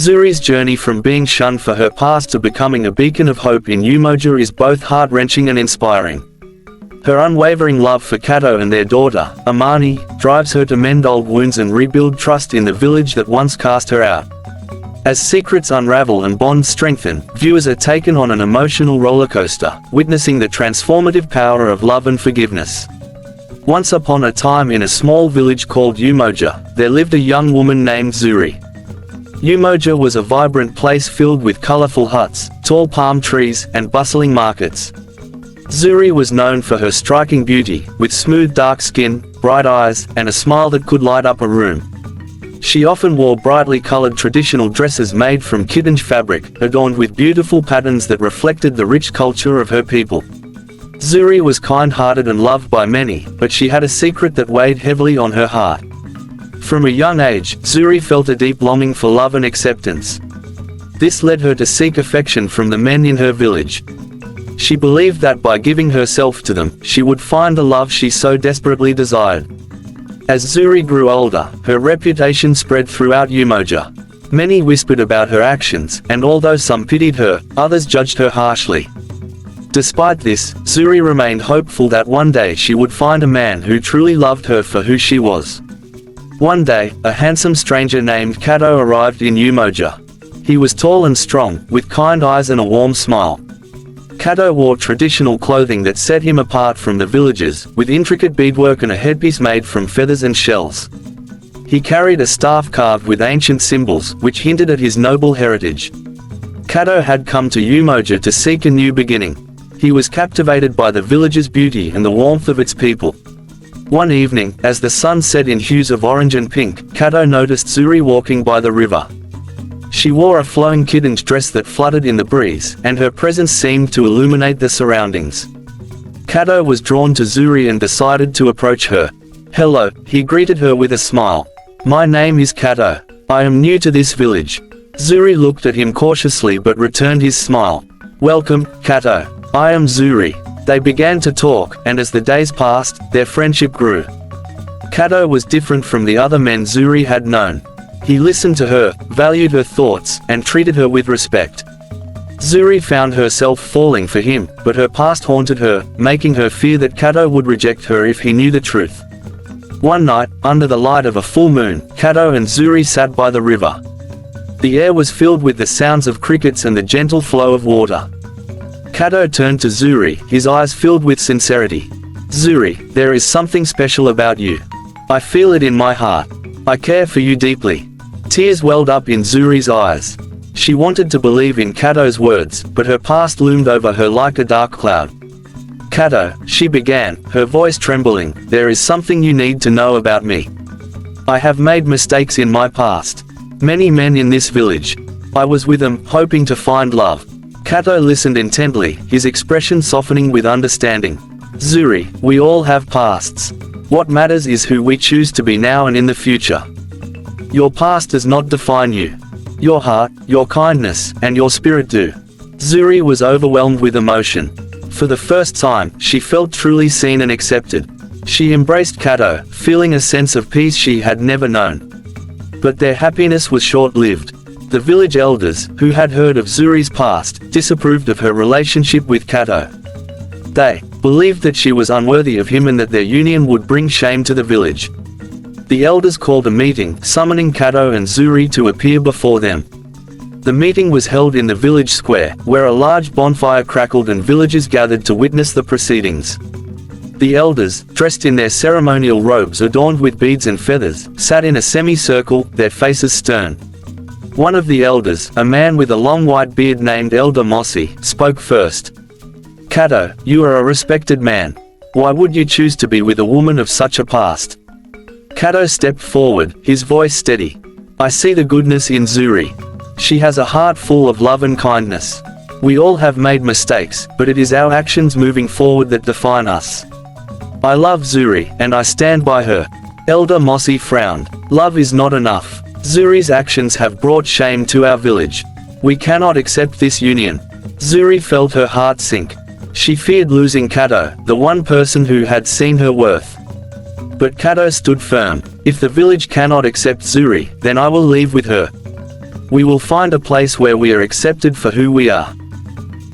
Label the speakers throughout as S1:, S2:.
S1: Zuri's journey from being shunned for her past to becoming a beacon of hope in Umoja is both heart-wrenching and inspiring. Her unwavering love for Kato and their daughter, Amani, drives her to mend old wounds and rebuild trust in the village that once cast her out. As secrets unravel and bonds strengthen, viewers are taken on an emotional rollercoaster, witnessing the transformative power of love and forgiveness. Once upon a time in a small village called Umoja, there lived a young woman named Zuri. Umoja was a vibrant place filled with colorful huts, tall palm trees, and bustling markets. Zuri was known for her striking beauty, with smooth dark skin, bright eyes, and a smile that could light up a room. She often wore brightly colored traditional dresses made from kitenge fabric, adorned with beautiful patterns that reflected the rich culture of her people. Zuri was kind-hearted and loved by many, but she had a secret that weighed heavily on her heart. From a young age, Zuri felt a deep longing for love and acceptance. This led her to seek affection from the men in her village. She believed that by giving herself to them, she would find the love she so desperately desired. As Zuri grew older, her reputation spread throughout Umoja. Many whispered about her actions, and although some pitied her, others judged her harshly. Despite this, Zuri remained hopeful that one day she would find a man who truly loved her for who she was. One day, a handsome stranger named Kato arrived in Umoja. He was tall and strong, with kind eyes and a warm smile. Kato wore traditional clothing that set him apart from the villagers, with intricate beadwork and a headpiece made from feathers and shells. He carried a staff carved with ancient symbols, which hinted at his noble heritage. Kato had come to Umoja to seek a new beginning. He was captivated by the village's beauty and the warmth of its people. One evening, as the sun set in hues of orange and pink, Kato noticed Zuri walking by the river. She wore a flowing kitenge dress that fluttered in the breeze, and her presence seemed to illuminate the surroundings. Kato was drawn to Zuri and decided to approach her. "Hello," he greeted her with a smile. "My name is Kato. I am new to this village." Zuri looked at him cautiously but returned his smile. "Welcome, Kato. I am Zuri." They began to talk, and as the days passed, their friendship grew. Kato was different from the other men Zuri had known. He listened to her, valued her thoughts, and treated her with respect. Zuri found herself falling for him, but her past haunted her, making her fear that Kato would reject her if he knew the truth. One night, under the light of a full moon, Kato and Zuri sat by the river. The air was filled with the sounds of crickets and the gentle flow of water. Kato turned to Zuri, his eyes filled with sincerity. "Zuri, there is something special about you. I feel it in my heart. I care for you deeply." Tears welled up in Zuri's eyes. She wanted to believe in Kato's words, but her past loomed over her like a dark cloud. "Kato," she began, her voice trembling, "there is something you need to know about me. I have made mistakes in my past. Many men in this village. I was with them, hoping to find love." Kato listened intently, his expression softening with understanding. "Zuri, we all have pasts. What matters is who we choose to be now and in the future. Your past does not define you. Your heart, your kindness, and your spirit do." Zuri was overwhelmed with emotion. For the first time, she felt truly seen and accepted. She embraced Kato, feeling a sense of peace she had never known. But their happiness was short-lived. The village elders, who had heard of Zuri's past, disapproved of her relationship with Kato. They believed that she was unworthy of him and that their union would bring shame to the village. The elders called a meeting, summoning Kato and Zuri to appear before them. The meeting was held in the village square, where a large bonfire crackled and villagers gathered to witness the proceedings. The elders, dressed in their ceremonial robes adorned with beads and feathers, sat in a semicircle, their faces stern. One of the elders, a man with a long white beard named Elder Mossy, spoke first. "Kato, you are a respected man. Why would you choose to be with a woman of such a past?" Kato stepped forward, his voice steady. "I see the goodness in Zuri. She has a heart full of love and kindness. We all have made mistakes, but it is our actions moving forward that define us. I love Zuri, and I stand by her." Elder Mossy frowned. "Love is not enough. Zuri's actions have brought shame to our village. We cannot accept this union." Zuri felt her heart sink. She feared losing Kato, the one person who had seen her worth. But Kato stood firm. "If the village cannot accept Zuri, then I will leave with her." We will find a place where we are accepted for who we are."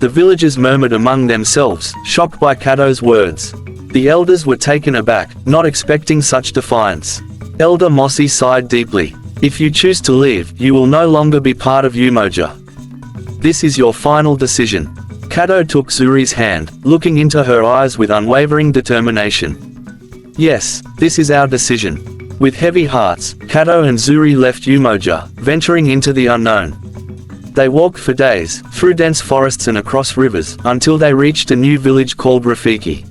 S1: The villagers murmured among themselves, shocked by Kato's words. The elders were taken aback, not expecting such defiance. Elder Mossy sighed deeply. "If you choose to leave, you will no longer be part of Umoja. This is your final decision." Kato took Zuri's hand, looking into her eyes with unwavering determination. "Yes, this is our decision." With heavy hearts, Kato and Zuri left Umoja, venturing into the unknown. They walked for days, through dense forests and across rivers, until they reached a new village called Rafiki.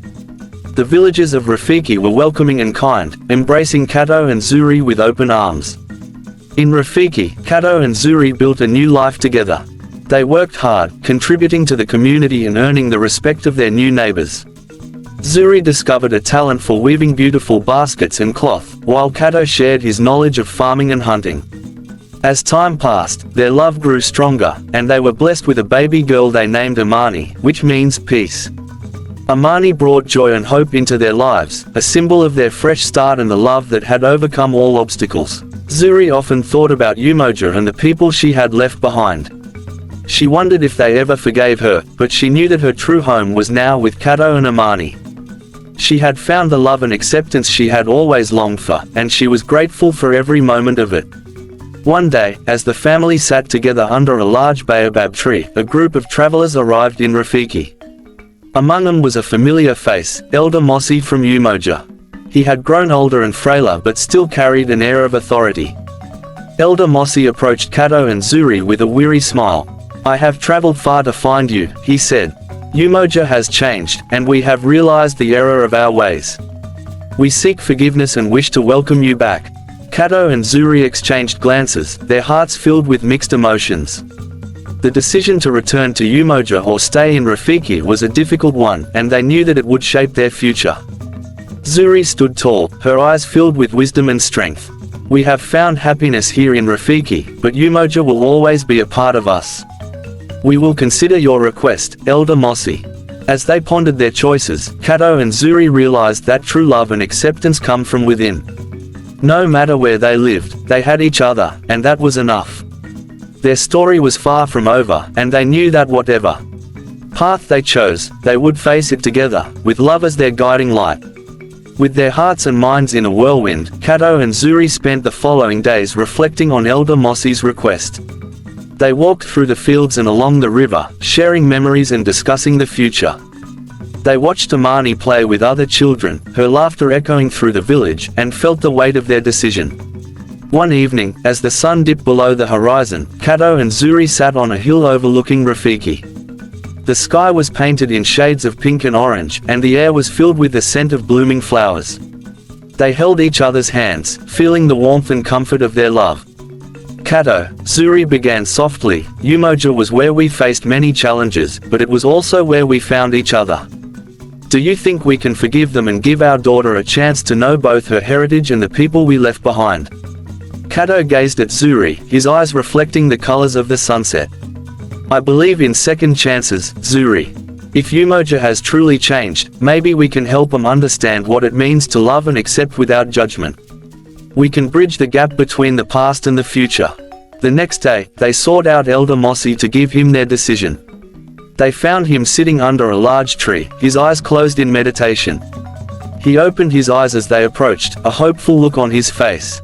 S1: The villagers of Rafiki were welcoming and kind, embracing Kato and Zuri with open arms. In Rafiki, Kato and Zuri built a new life together. They worked hard, contributing to the community and earning the respect of their new neighbors. Zuri discovered a talent for weaving beautiful baskets and cloth, while Kato shared his knowledge of farming and hunting. As time passed, their love grew stronger, and they were blessed with a baby girl they named Amani, which means peace. Amani brought joy and hope into their lives, a symbol of their fresh start and the love that had overcome all obstacles. Zuri often thought about Umoja and the people she had left behind. She wondered if they ever forgave her, but she knew that her true home was now with Kato and Amani. She had found the love and acceptance she had always longed for, and she was grateful for every moment of it. One day, as the family sat together under a large baobab tree, a group of travelers arrived in Rafiki. Among them was a familiar face, Elder Mossy from Umoja. He had grown older and frailer but still carried an air of authority. Elder Mossy approached Kato and Zuri with a weary smile. "I have traveled far to find you," he said. "Umoja has changed, and we have realized the error of our ways. We seek forgiveness and wish to welcome you back." Kato and Zuri exchanged glances, their hearts filled with mixed emotions. The decision to return to Umoja or stay in Rafiki was a difficult one, and they knew that it would shape their future. Zuri stood tall, her eyes filled with wisdom and strength. "We have found happiness here in Rafiki, but Umoja will always be a part of us. We will consider your request, Elder Mossy." As they pondered their choices, Kato and Zuri realized that true love and acceptance come from within. No matter where they lived, they had each other, and that was enough. Their story was far from over, and they knew that whatever path they chose, they would face it together, with love as their guiding light. With their hearts and minds in a whirlwind, Kato and Zuri spent the following days reflecting on Elder Mossy's request. They walked through the fields and along the river, sharing memories and discussing the future. They watched Amani play with other children, her laughter echoing through the village, and felt the weight of their decision. One evening, as the sun dipped below the horizon, Kato and Zuri sat on a hill overlooking Rafiki. The sky was painted in shades of pink and orange, and the air was filled with the scent of blooming flowers. They held each other's hands, feeling the warmth and comfort of their love. "Kato," Zuri began softly, "Umoja was where we faced many challenges, but it was also where we found each other. Do you think we can forgive them and give our daughter a chance to know both her heritage and the people we left behind?" Kato gazed at Zuri, his eyes reflecting the colors of the sunset. "I believe in second chances, Zuri. If Umoja has truly changed, maybe we can help them understand what it means to love and accept without judgment. We can bridge the gap between the past and the future." The next day, they sought out Elder Mossy to give him their decision. They found him sitting under a large tree, his eyes closed in meditation. He opened his eyes as they approached, a hopeful look on his face.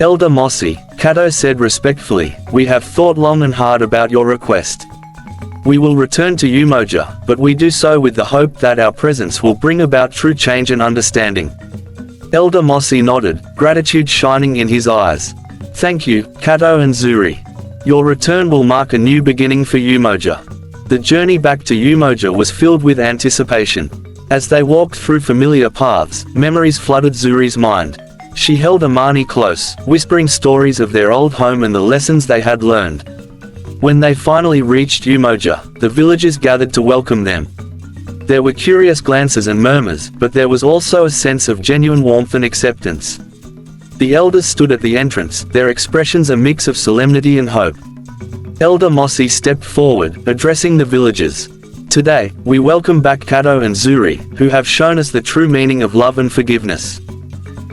S1: "Elder Mossy," Kato said respectfully, "we have thought long and hard about your request. We will return to Umoja, but we do so with the hope that our presence will bring about true change and understanding." Elder Mossy nodded, gratitude shining in his eyes. "Thank you, Kato and Zuri. Your return will mark a new beginning for Umoja." The journey back to Umoja was filled with anticipation. As they walked through familiar paths, memories flooded Zuri's mind. She held Amani close, whispering stories of their old home and the lessons they had learned. When they finally reached Umoja, the villagers gathered to welcome them. There were curious glances and murmurs, but there was also a sense of genuine warmth and acceptance. The elders stood at the entrance, their expressions a mix of solemnity and hope. Elder Mossy stepped forward, addressing the villagers. "Today, we welcome back Kato and Zuri, who have shown us the true meaning of love and forgiveness.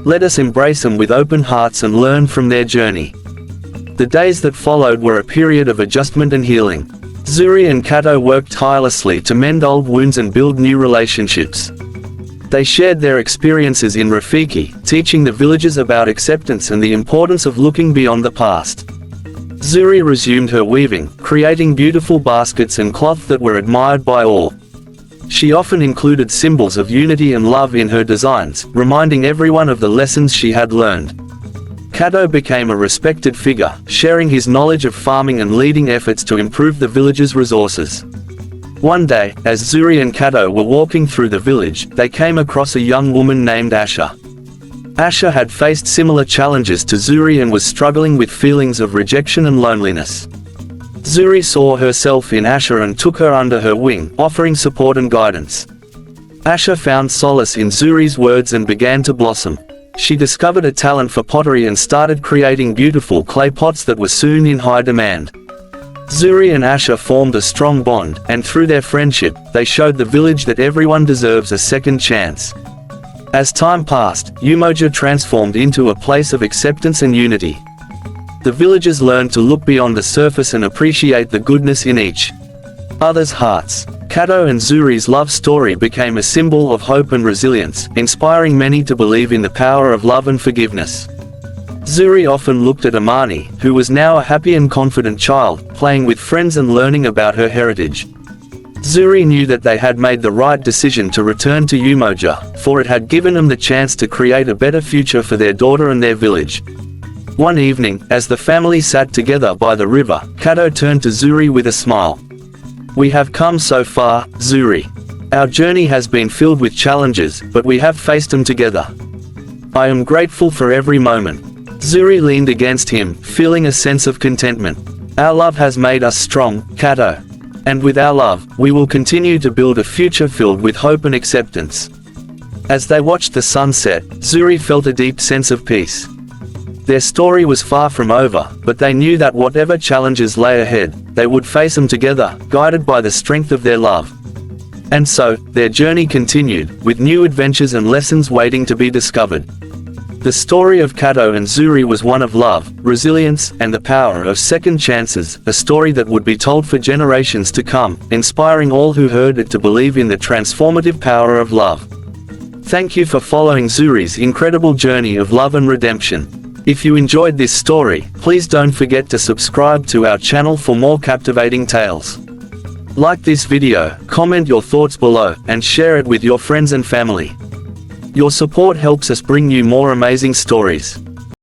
S1: Let us embrace them with open hearts and learn from their journey." The days that followed were a period of adjustment and healing. Zuri and Kato worked tirelessly to mend old wounds and build new relationships. They shared their experiences in Rafiki, teaching the villagers about acceptance and the importance of looking beyond the past. Zuri resumed her weaving, creating beautiful baskets and cloth that were admired by all. She often included symbols of unity and love in her designs, reminding everyone of the lessons she had learned. Kato became a respected figure, sharing his knowledge of farming and leading efforts to improve the village's resources. One day, as Zuri and Kato were walking through the village, they came across a young woman named Asha. Asha had faced similar challenges to Zuri and was struggling with feelings of rejection and loneliness. Zuri saw herself in Asha and took her under her wing, offering support and guidance. Asha found solace in Zuri's words and began to blossom. She discovered a talent for pottery and started creating beautiful clay pots that were soon in high demand. Zuri and Asha formed a strong bond, and through their friendship, they showed the village that everyone deserves a second chance. As time passed, Umoja transformed into a place of acceptance and unity. The villagers learned to look beyond the surface and appreciate the goodness in each other's hearts. Kato and Zuri's love story became a symbol of hope and resilience, inspiring many to believe in the power of love and forgiveness. Zuri often looked at Amani, who was now a happy and confident child, playing with friends and learning about her heritage. Zuri knew that they had made the right decision to return to Umoja, for it had given them the chance to create a better future for their daughter and their village. One evening, as the family sat together by the river, Kato turned to Zuri with a smile. "We have come so far, Zuri. Our journey has been filled with challenges, but we have faced them together. I am grateful for every moment." Zuri leaned against him, feeling a sense of contentment. "Our love has made us strong, Kato. And with our love, we will continue to build a future filled with hope and acceptance." As they watched the sunset, Zuri felt a deep sense of peace. Their story was far from over, but they knew that whatever challenges lay ahead, they would face them together, guided by the strength of their love. And so, their journey continued, with new adventures and lessons waiting to be discovered. The story of Kato and Zuri was one of love, resilience, and the power of second chances, a story that would be told for generations to come, inspiring all who heard it to believe in the transformative power of love. Thank you for following Zuri's incredible journey of love and redemption. If you enjoyed this story, please don't forget to subscribe to our channel for more captivating tales. Like this video, comment your thoughts below, and share it with your friends and family. Your support helps us bring you more amazing stories.